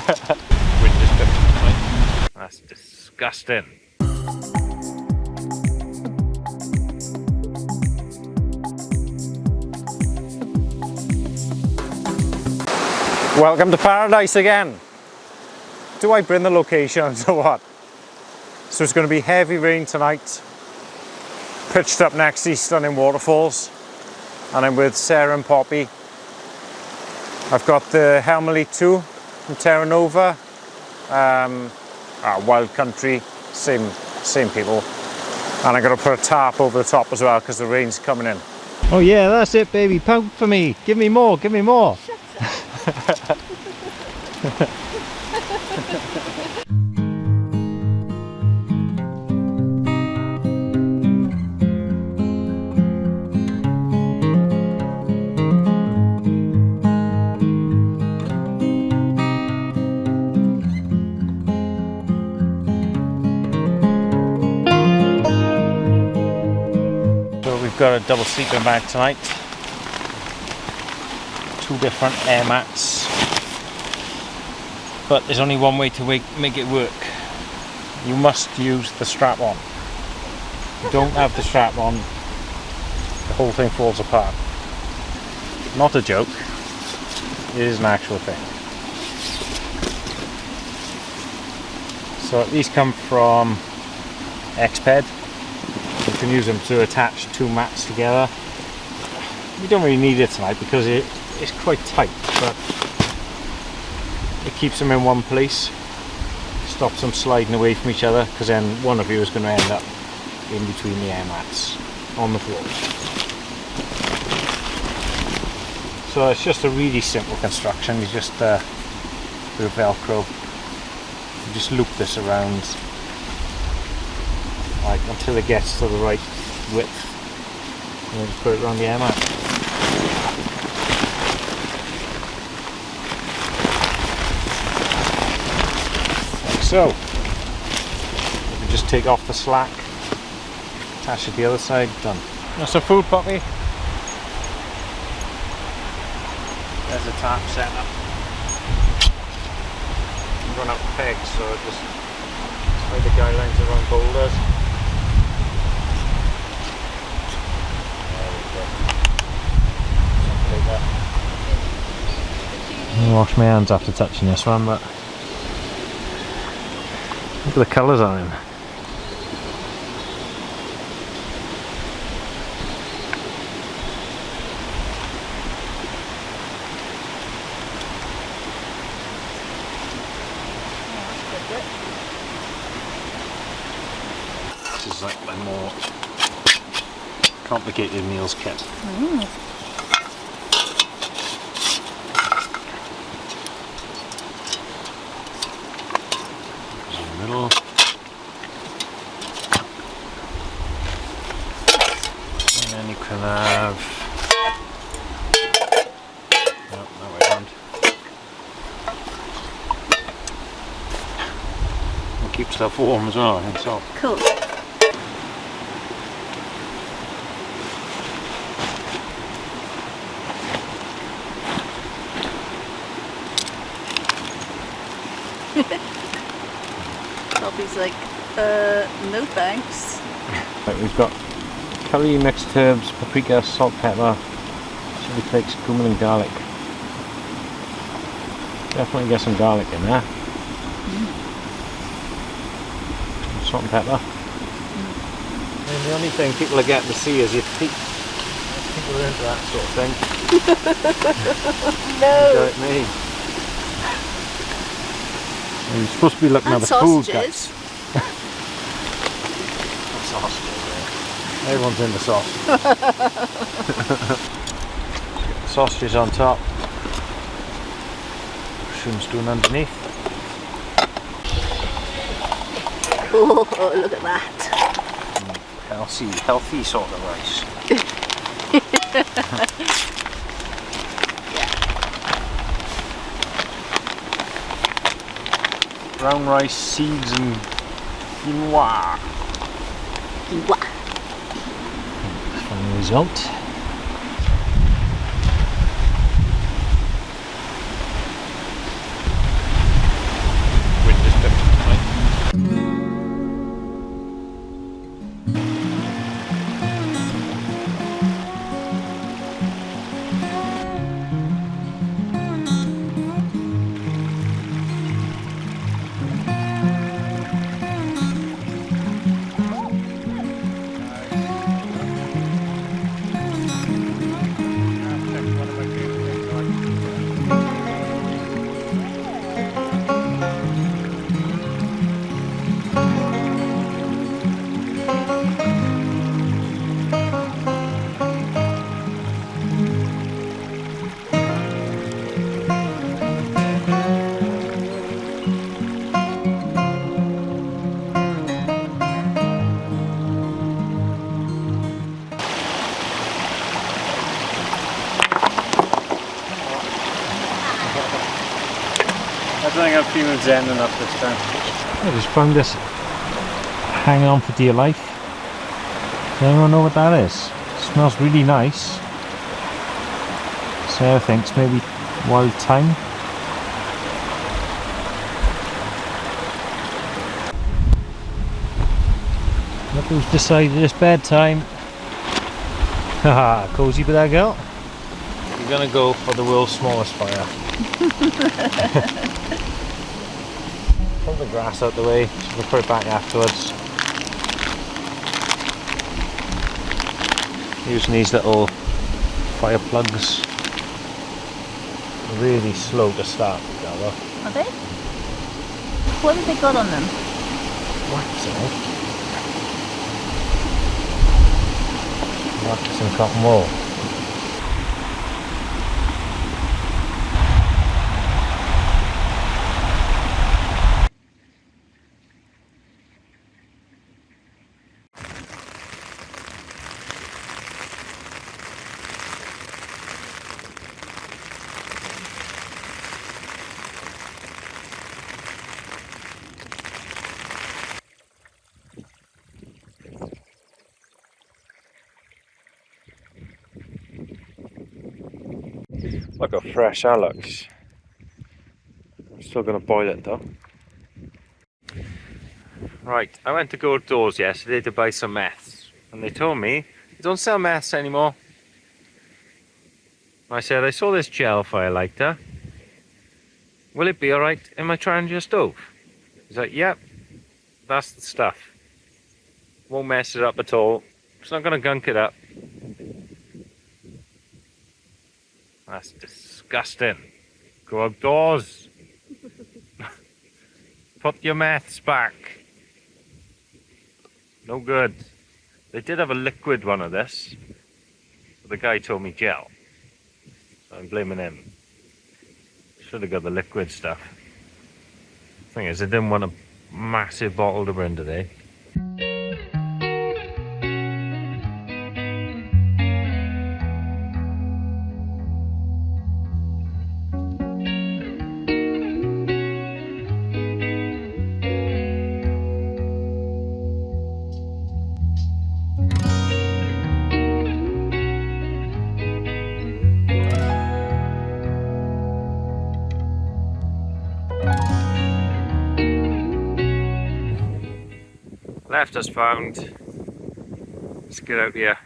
Wind just picked up tonight. That's disgusting. Welcome to paradise again. Do I bring the locations or what? So it's going to be heavy rain tonight. Pitched up next to these stunning waterfalls. And I'm with Sarah and Poppy. I've got the Helmsley 2 from Terra Nova. Wild Country, same people. And I'm going to put a tarp over the top as well because the rain's coming in. Oh yeah, that's it baby, pound for me. Give me more, give me more. Shut up. We've got a double sleeping bag tonight, 2 different air mats, but there's only one way to make it work. You must use the strap on. If you don't have the strap on, the whole thing falls apart. Not a joke, it is an actual thing. So these come from Xped. You can use them to attach 2 mats together. You don't really need it tonight because it's quite tight, but it keeps them in one place, stops them sliding away from each other, because then one of you is going to end up in between the air mats on the floor. So it's just a really simple construction. You just with Velcro, you just loop this around like until it gets to the right width, and then just put it around the air mat. Like so. You can just take off the slack, attach it to the other side, done. That's some food, Poppy. There's a tarp set up. Run out pegs, so it just tie the guy lines around boulders. I'll wash my hands after touching this one, but look at the colours on him. This is like my more complicated meals kit. Middle. And then you can have that way around. And keep stuff warm as well, I think so. Cool. Poppy's like, no thanks. Right, we've got curry, mixed herbs, paprika, salt, pepper, chili flakes, cumin and garlic. Definitely get some garlic in there. Salt and pepper. And the only thing people are getting to see is your feet. People are into that sort of thing. No! Do it me. You're supposed to be looking at the food guys. Sausages, yeah. Everyone's into sausage. Sausages on top. Mushrooms doing underneath. Oh, look at that. Healthy sort of rice. Brown rice, seeds and quinoa. From the result. don't think I'm feeling zen enough this time. I just found this hang on for dear life. Does anyone know what that is? It smells really nice. Sarah thinks maybe wild thyme. Look who's decided it's bedtime. Haha, cozy with that girl. You're gonna go for the world's smallest fire. Pull the grass out the way, so we'll put it back afterwards. Using these little fire plugs. Really slow to start, Gala. Are they? What have they got on them? Wax, Wax and cotton wool. Look how fresh that looks. I'm still going to boil it though. Right, I went to go outdoors yesterday to buy some meths, and they told me they don't sell meths anymore. I said, I saw this gel fire lighter. Will it be alright in my Trangia stove? He's like, yep, that's the stuff. Won't mess it up at all. It's not going to gunk it up. That's disgusting. Go outdoors. Put your meths back. No good. They did have a liquid one of this, but the guy told me gel. So I'm blaming him. Should have got the liquid stuff. Thing is, I didn't want a massive bottle to bring today. Left us found. Let's get out here.